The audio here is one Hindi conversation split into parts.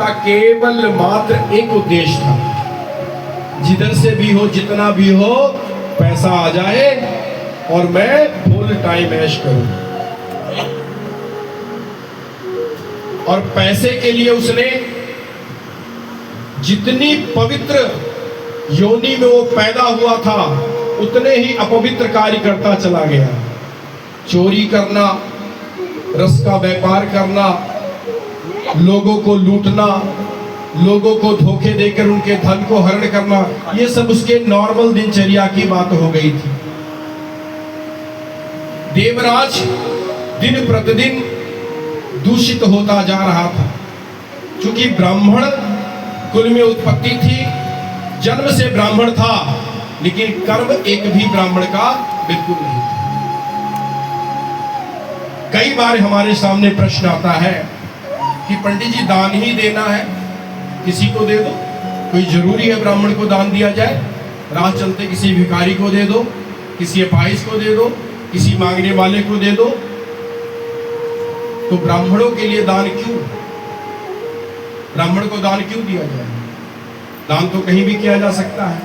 का केवल मात्र एक उद्देश्य था, जिधर से भी हो जितना भी हो पैसा आ जाए और मैं फुल टाइम ऐश करूं। और पैसे के लिए उसने जितनी पवित्र योनि में वो पैदा हुआ था उतने ही अपवित्र कार्य करता चला गया। चोरी करना, रस का व्यापार करना, लोगों को लूटना, लोगों को धोखे देकर उनके धन को हरण करना, ये सब उसके नॉर्मल दिनचर्या की बात हो गई थी। देवराज दिन प्रतिदिन दूषित होता जा रहा था, क्योंकि ब्राह्मण कुल में उत्पत्ति थी, जन्म से ब्राह्मण था, लेकिन कर्म एक भी ब्राह्मण का बिल्कुल नहीं था। कई बार हमारे सामने प्रश्न आता है कि पंडित जी दान ही देना है, किसी को दे दो, कोई जरूरी है ब्राह्मण को दान दिया जाए? राह चलते किसी भिखारी को दे दो, किसी अपाहिज को दे दो, किसी मांगने वाले को दे दो। तो ब्राह्मणों के लिए दान क्यों? ब्राह्मण को दान क्यों दिया जाए? दान तो कहीं भी किया जा सकता है।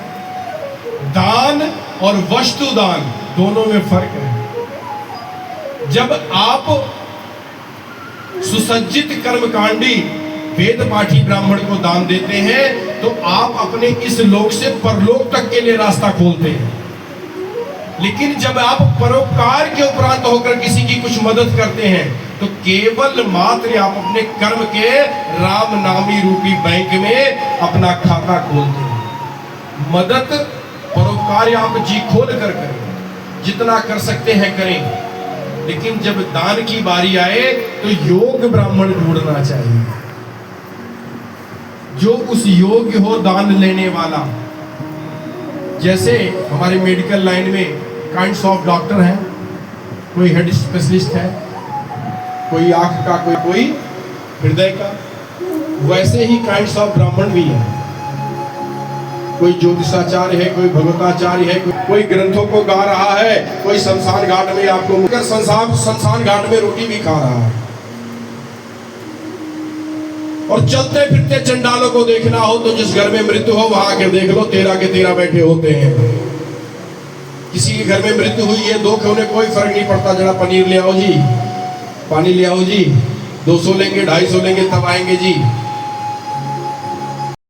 दान और वस्तु दान दोनों में फर्क है। जब आप सुसज्जित कर्मकांडी वेद पाठी ब्राह्मण को दान देते हैं तो आप अपने इस लोक से परलोक तक के लिए रास्ता खोलते हैं। लेकिन जब आप परोपकार के उपरांत होकर किसी की कुछ मदद करते हैं तो केवल मात्र आप अपने कर्म के राम नामी रूपी बैंक में अपना खाता खोलते हैं। मदद परोपकार आप जी खोल कर करें, जितना कर सकते हैं करें। लेकिन जब दान की बारी आए तो योग ब्राह्मण ढूंढना चाहिए, जो उस योग्य हो दान लेने वाला। जैसे हमारे मेडिकल लाइन में काइंड्स ऑफ डॉक्टर हैं, कोई हेड स्पेशलिस्ट है, कोई आंख का, कोई हृदय का, वैसे ही काइंड्स ऑफ ब्राह्मण भी है। कोई ज्योतिषाचार्य है, कोई भगवताचार्य है, कोई ग्रंथों को गा रहा है, कोई शमशान घाट में आपको शमशान घाट में रोटी भी खा रहा है। और चलते फिरते चंडालों को देखना हो तो जिस घर में मृत्यु हो वहां के देख लो, 13 के 13 बैठे होते हैं। किसी के घर में मृत्यु हुई है, 2 के उन्हें कोई फर्क नहीं पड़ता, जरा पनीर ले आओ जी, पानी ले आओ जी, 200 लेंगे 250 लेंगे तब आएंगे जी।